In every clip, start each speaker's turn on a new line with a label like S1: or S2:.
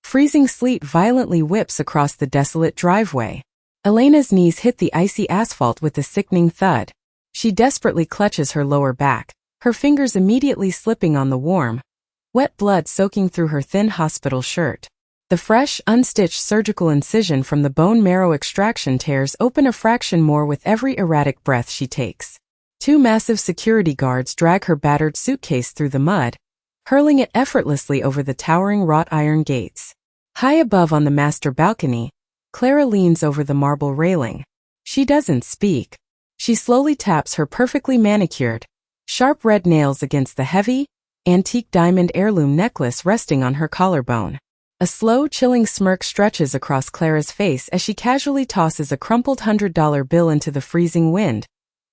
S1: Freezing sleet violently whips across the desolate driveway. Elena's knees hit the icy asphalt with a sickening thud. She desperately clutches her lower back, her fingers immediately slipping on the warm, wet blood soaking through her thin hospital shirt. The fresh, unstitched surgical incision from the bone marrow extraction tears open a fraction more with every erratic breath she takes. Two massive security guards drag her battered suitcase through the mud, hurling it effortlessly over the towering wrought iron gates. High above on the master balcony, Clara leans over the marble railing. She doesn't speak. She slowly taps her perfectly manicured, sharp red nails against the heavy, antique diamond heirloom necklace resting on her collarbone. A slow, chilling smirk stretches across Clara's face as she casually tosses a crumpled $100 bill into the freezing wind,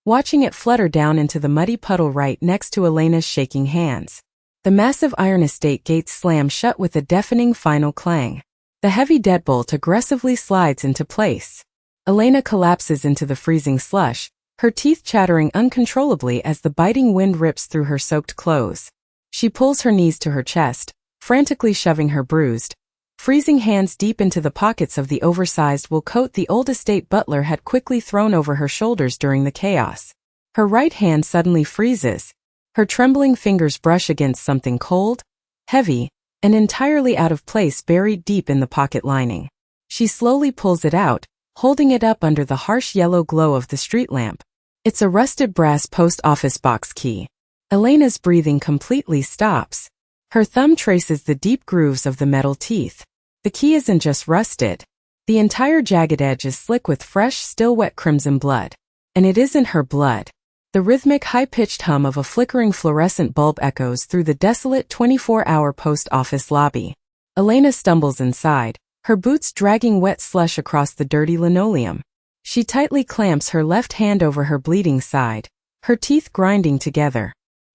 S1: watching it flutter down into the muddy puddle right next to Elena's shaking hands. The massive iron estate gates slam shut with a deafening final clang. The heavy deadbolt aggressively slides into place. Elena collapses into the freezing slush, her teeth chattering uncontrollably as the biting wind rips through her soaked clothes. She pulls her knees to her chest, frantically shoving her bruised, freezing hands deep into the pockets of the oversized wool coat the old estate butler had quickly thrown over her shoulders during the chaos. Her right hand suddenly freezes. Her trembling fingers brush against something cold, heavy, and entirely out of place buried deep in the pocket lining. She slowly pulls it out, holding it up under the harsh yellow glow of the street lamp. It's a rusted brass post office box key. Elena's breathing completely stops. Her thumb traces the deep grooves of the metal teeth. The key isn't just rusted. The entire jagged edge is slick with fresh, still wet crimson blood. And it isn't her blood. The rhythmic, high-pitched hum of a flickering fluorescent bulb echoes through the desolate 24-hour post office lobby. Elena stumbles inside, her boots dragging wet slush across the dirty linoleum. She tightly clamps her left hand over her bleeding side, her teeth grinding together.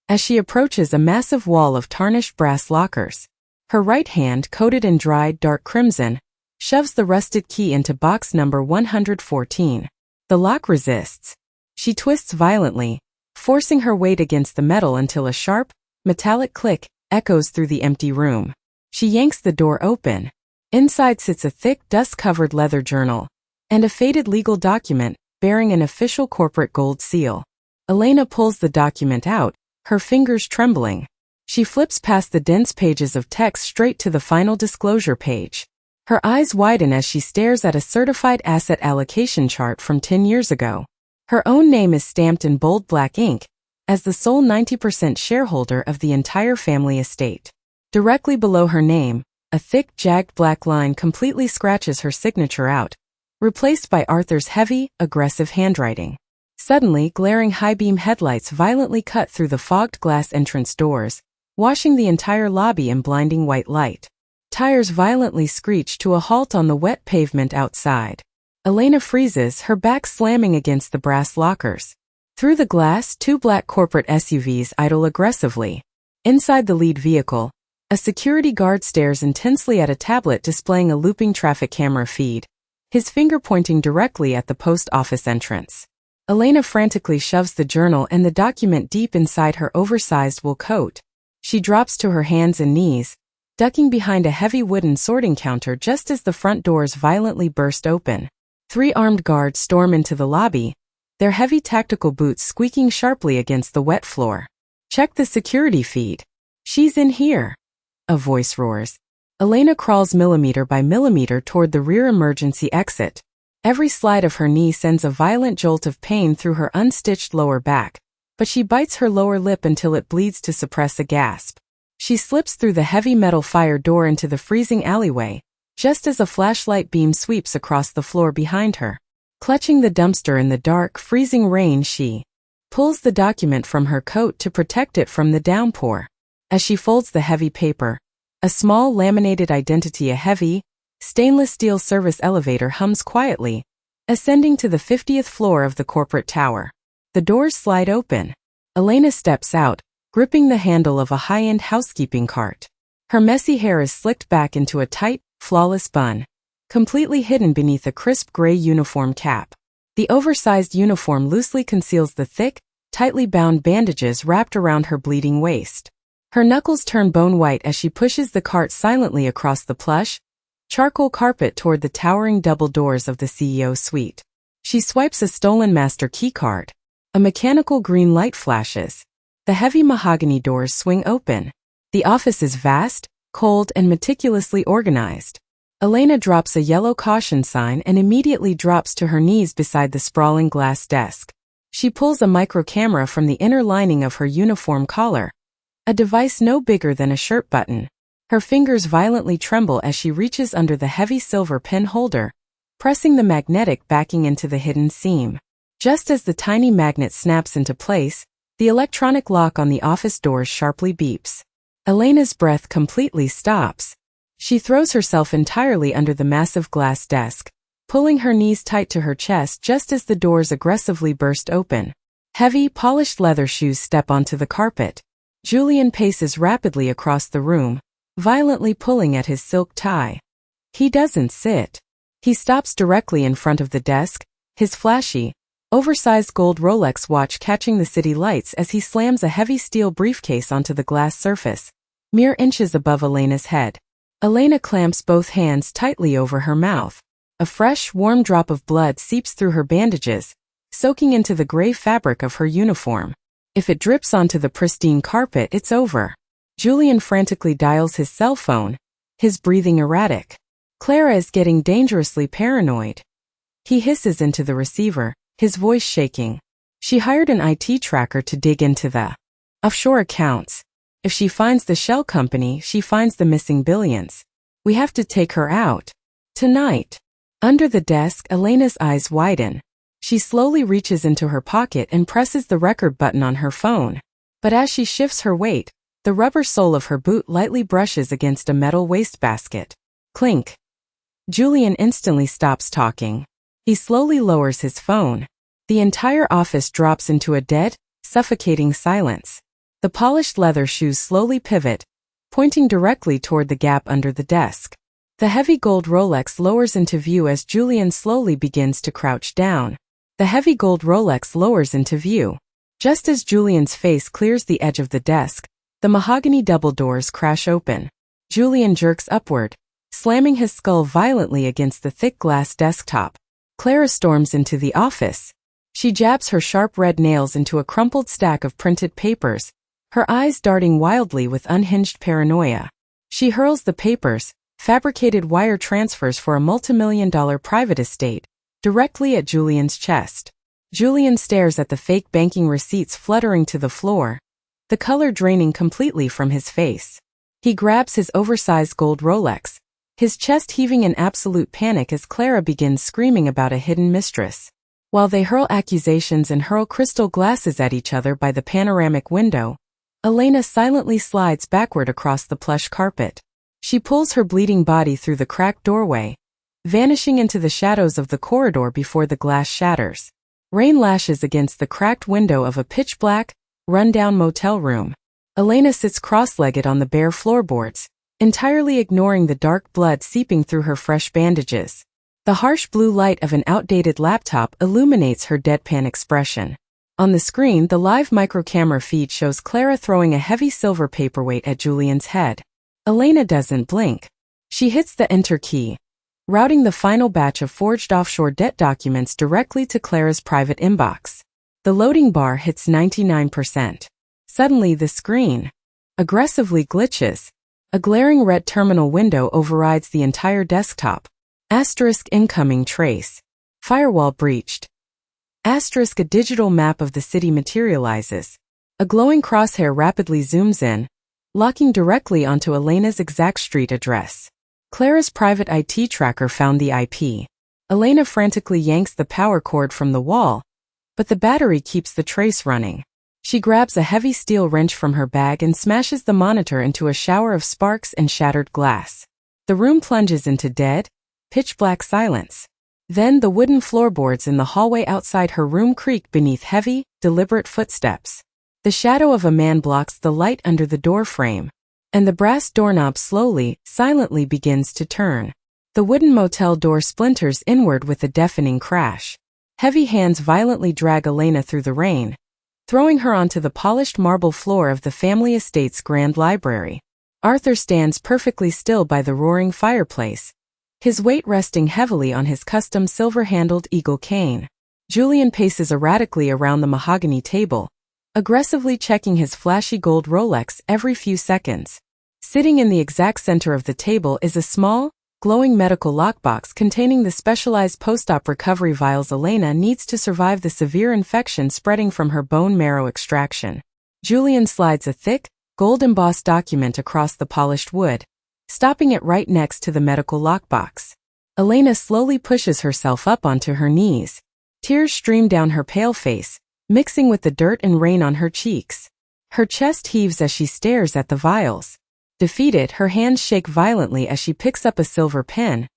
S1: As she approaches a massive wall of tarnished brass lockers, her right hand, coated in dried dark crimson, shoves the rusted key into box number 114. The lock resists. She twists violently, forcing her weight against the metal until a sharp, metallic click echoes through the empty room. She yanks the door open. Inside sits a thick, dust-covered leather journal and a faded legal document bearing an official corporate gold seal. Elena pulls the document out, her fingers trembling. She flips past the dense pages of text straight to the final disclosure page. Her eyes widen as she stares at a certified asset allocation chart from 10 years ago. Her own name is stamped in bold black ink, as the sole 90% shareholder of the entire family estate. Directly below her name, a thick, jagged black line completely scratches her signature out, replaced by Arthur's heavy, aggressive handwriting. Suddenly, glaring high-beam headlights violently cut through the fogged glass entrance doors, washing the entire lobby in blinding white light. Tires violently screech to a halt on the wet pavement outside. Elena freezes, her back slamming against the brass lockers. Through the glass, two black corporate SUVs idle aggressively. Inside the lead vehicle, a security guard stares intensely at a tablet displaying a looping traffic camera feed, his finger pointing directly at the post office entrance. Elena frantically shoves the journal and the document deep inside her oversized wool coat. She drops to her hands and knees, ducking behind a heavy wooden sorting counter just as the front doors violently burst open. 3 armed guards storm into the lobby, their heavy tactical boots squeaking sharply against the wet floor. "Check the security feed. She's in here," a voice roars. Elena crawls millimeter by millimeter toward the rear emergency exit. Every slide of her knee sends a violent jolt of pain through her unstitched lower back, but she bites her lower lip until it bleeds to suppress a gasp. She slips through the heavy metal fire door into the freezing alleyway, just as a flashlight beam sweeps across the floor behind her. Clutching the dumpster in the dark, freezing rain, she pulls the document from her coat to protect it from the downpour. As she folds the heavy paper, a small laminated identity, a heavy, stainless steel service elevator hums quietly, ascending to the 50th floor of the corporate tower. The doors slide open. Elena steps out, gripping the handle of a high-end housekeeping cart. Her messy hair is slicked back into a tight, flawless bun, completely hidden beneath a crisp gray uniform cap. The oversized uniform loosely conceals the thick, tightly bound bandages wrapped around her bleeding waist. Her knuckles turn bone white as she pushes the cart silently across the plush, charcoal carpet toward the towering double doors of the CEO's suite. She swipes a stolen master keycard. A mechanical green light flashes. The heavy mahogany doors swing open. The office is vast, cold, and meticulously organized. Elena drops a yellow caution sign and immediately drops to her knees beside the sprawling glass desk. She pulls a micro camera from the inner lining of her uniform collar, a device no bigger than a shirt button. Her fingers violently tremble as she reaches under the heavy silver pen holder, pressing the magnetic backing into the hidden seam. Just as the tiny magnet snaps into place, the electronic lock on the office doors sharply beeps. Elena's breath completely stops. She throws herself entirely under the massive glass desk, pulling her knees tight to her chest just as the doors aggressively burst open. Heavy, polished leather shoes step onto the carpet. Julian paces rapidly across the room, violently pulling at his silk tie. He doesn't sit. He stops directly in front of the desk, his flashy, oversized gold Rolex watch catching the city lights as he slams a heavy steel briefcase onto the glass surface, mere inches above Elena's head. Elena clamps both hands tightly over her mouth. A fresh, warm drop of blood seeps through her bandages, soaking into the gray fabric of her uniform. If it drips onto the pristine carpet, it's over. Julian frantically dials his cell phone, his breathing erratic. Clara is getting dangerously paranoid. He hisses into the receiver, his voice shaking. She hired an IT tracker to dig into the offshore accounts. If she finds the shell company, she finds the missing billions. We have to take her out. Tonight. Under the desk, Elena's eyes widen. She slowly reaches into her pocket and presses the record button on her phone. But as she shifts her weight, the rubber sole of her boot lightly brushes against a metal wastebasket. Clink. Julian instantly stops talking. He slowly lowers his phone. The entire office drops into a dead, suffocating silence. The polished leather shoes slowly pivot, pointing directly toward the gap under the desk. The heavy gold Rolex lowers into view as Julian slowly begins to crouch down. The heavy gold Rolex lowers into view. Just as Julian's face clears the edge of the desk, the mahogany double doors crash open. Julian jerks upward, slamming his skull violently against the thick glass desktop. Clara storms into the office. She jabs her sharp red nails into a crumpled stack of printed papers, her eyes darting wildly with unhinged paranoia. She hurls the papers, fabricated wire transfers for a multimillion-dollar private estate, directly at Julian's chest. Julian stares at the fake banking receipts fluttering to the floor, the color draining completely from his face. He grabs his oversized gold Rolex, his chest heaving in absolute panic as Clara begins screaming about a hidden mistress. While they hurl accusations and hurl crystal glasses at each other by the panoramic window, Elena silently slides backward across the plush carpet. She pulls her bleeding body through the cracked doorway, vanishing into the shadows of the corridor before the glass shatters. Rain lashes against the cracked window of a pitch-black, run-down motel room. Elena sits cross-legged on the bare floorboards, entirely ignoring the dark blood seeping through her fresh bandages. The harsh blue light of an outdated laptop illuminates her deadpan expression. On the screen, the live microcamera feed shows Clara throwing a heavy silver paperweight at Julian's head. Elena doesn't blink. She hits the enter key, routing the final batch of forged offshore debt documents directly to Clara's private inbox. The loading bar hits 99%. Suddenly the screen aggressively glitches. A glaring red terminal window overrides the entire desktop. Asterisk incoming trace. Firewall breached. Asterisk a digital map of the city materializes. A glowing crosshair rapidly zooms in, locking directly onto Elena's exact street address. Clara's private IT tracker found the IP. Elena frantically yanks the power cord from the wall, but the battery keeps the trace running. She grabs a heavy steel wrench from her bag and smashes the monitor into a shower of sparks and shattered glass. The room plunges into dead, pitch-black silence. Then the wooden floorboards in the hallway outside her room creak beneath heavy, deliberate footsteps. The shadow of a man blocks the light under the door frame, and the brass doorknob slowly, silently begins to turn. The wooden motel door splinters inward with a deafening crash. Heavy hands violently drag Elena through the rain, throwing her onto the polished marble floor of the family estate's grand library. Arthur stands perfectly still by the roaring fireplace, his weight resting heavily on his custom silver-handled eagle cane. Julian paces erratically around the mahogany table, aggressively checking his flashy gold Rolex every few seconds. Sitting in the exact center of the table is a small, glowing medical lockbox containing the specialized post-op recovery vials Elena needs to survive the severe infection spreading from her bone marrow extraction. Julian slides a thick, gold-embossed document across the polished wood, stopping it right next to the medical lockbox. Elena slowly pushes herself up onto her knees. Tears stream down her pale face, mixing with the dirt and rain on her cheeks. Her chest heaves as she stares at the vials. Defeated, her hands shake violently as she picks up a silver pen,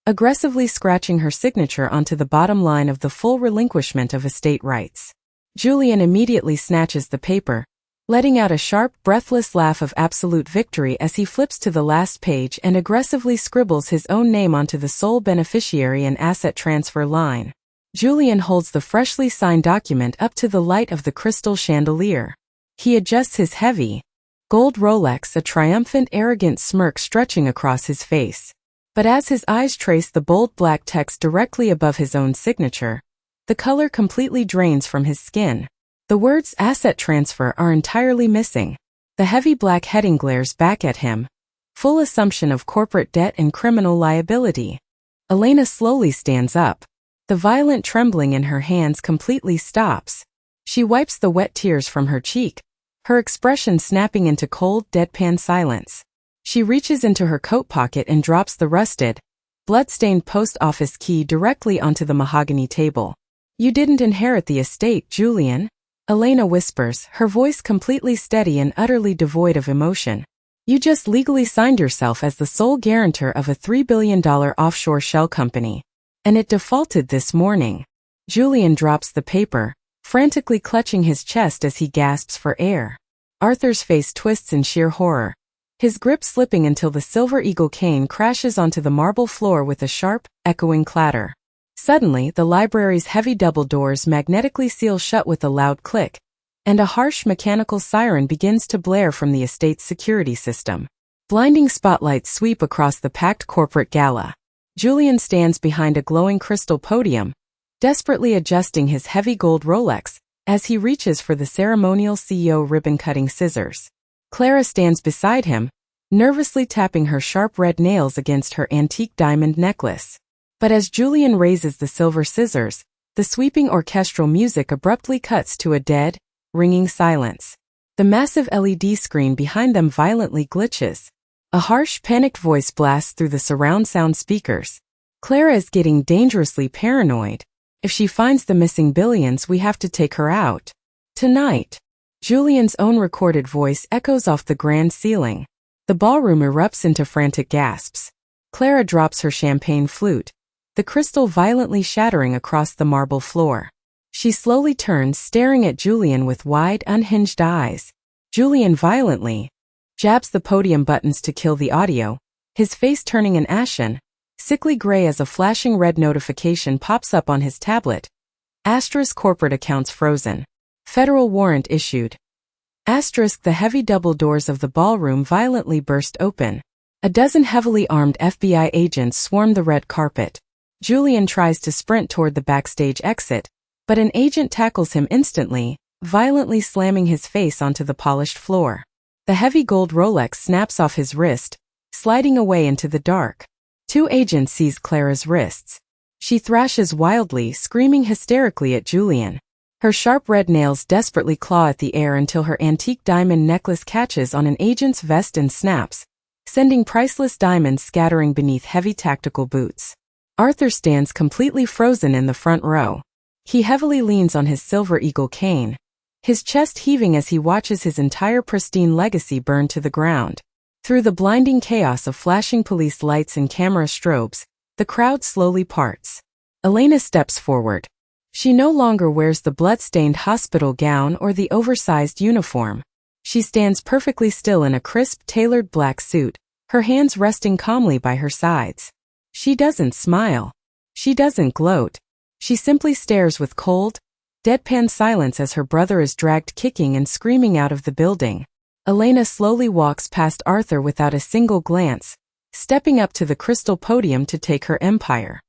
S1: aggressively scratching her signature onto the bottom line of the full relinquishment of estate rights. Julian immediately snatches the paper, letting out a sharp, breathless laugh of absolute victory as he flips to the last page and aggressively scribbles his own name onto the sole beneficiary and asset transfer line. Julian holds the freshly signed document up to the light of the crystal chandelier. He adjusts his heavy, gold Rolex, a triumphant, arrogant smirk stretching across his face. But as his eyes trace the bold black text directly above his own signature, the color completely drains from his skin. The words asset transfer are entirely missing. The heavy black heading glares back at him, full assumption of corporate debt and criminal liability. Elena slowly stands up. The violent trembling in her hands completely stops. She wipes the wet tears from her cheek, her expression snapping into cold, deadpan silence. She reaches into her coat pocket and drops the rusted, blood-stained post office key directly onto the mahogany table. "You didn't inherit the estate, Julian," Elena whispers, her voice completely steady and utterly devoid of emotion. "You just legally signed yourself as the sole guarantor of a $3 billion offshore shell company. And it defaulted this morning." Julian drops the paper, frantically clutching his chest as he gasps for air. Arthur's face twists in sheer horror, his grip slipping until the silver eagle cane crashes onto the marble floor with a sharp, echoing clatter. Suddenly, the library's heavy double doors magnetically seal shut with a loud click, and a harsh mechanical siren begins to blare from the estate's security system. Blinding spotlights sweep across the packed corporate gala. Julian stands behind a glowing crystal podium, desperately adjusting his heavy gold Rolex as he reaches for the ceremonial CEO ribbon-cutting scissors. Clara stands beside him, nervously tapping her sharp red nails against her antique diamond necklace. But as Julian raises the silver scissors, the sweeping orchestral music abruptly cuts to a dead, ringing silence. The massive LED screen behind them violently glitches. A harsh, panicked voice blasts through the surround sound speakers. "Clara is getting dangerously paranoid. If she finds the missing billions, we have to take her out. Tonight." Julian's own recorded voice echoes off the grand ceiling. The ballroom erupts into frantic gasps. Clara drops her champagne flute, the crystal violently shattering across the marble floor. She slowly turns, staring at Julian with wide, unhinged eyes. Julian violently jabs the podium buttons to kill the audio, his face turning an ashen, sickly gray as a flashing red notification pops up on his tablet. Asterisk corporate accounts frozen. Federal warrant issued. Asterisk the heavy double doors of the ballroom violently burst open. A dozen heavily armed FBI agents swarm the red carpet. Julian tries to sprint toward the backstage exit, but an agent tackles him instantly, violently slamming his face onto the polished floor. The heavy gold Rolex snaps off his wrist, sliding away into the dark. Two agents seize Clara's wrists. She thrashes wildly, screaming hysterically at Julian. Her sharp red nails desperately claw at the air until her antique diamond necklace catches on an agent's vest and snaps, sending priceless diamonds scattering beneath heavy tactical boots. Arthur stands completely frozen in the front row. He heavily leans on his silver eagle cane, his chest heaving as he watches his entire pristine legacy burn to the ground. Through the blinding chaos of flashing police lights and camera strobes, the crowd slowly parts. Elena steps forward. She no longer wears the blood-stained hospital gown or the oversized uniform. She stands perfectly still in a crisp, tailored black suit, her hands resting calmly by her sides. She doesn't smile. She doesn't gloat. She simply stares with cold, deadpan silence as her brother is dragged kicking and screaming out of the building. Elena slowly walks past Arthur without a single glance, stepping up to the crystal podium to take her empire.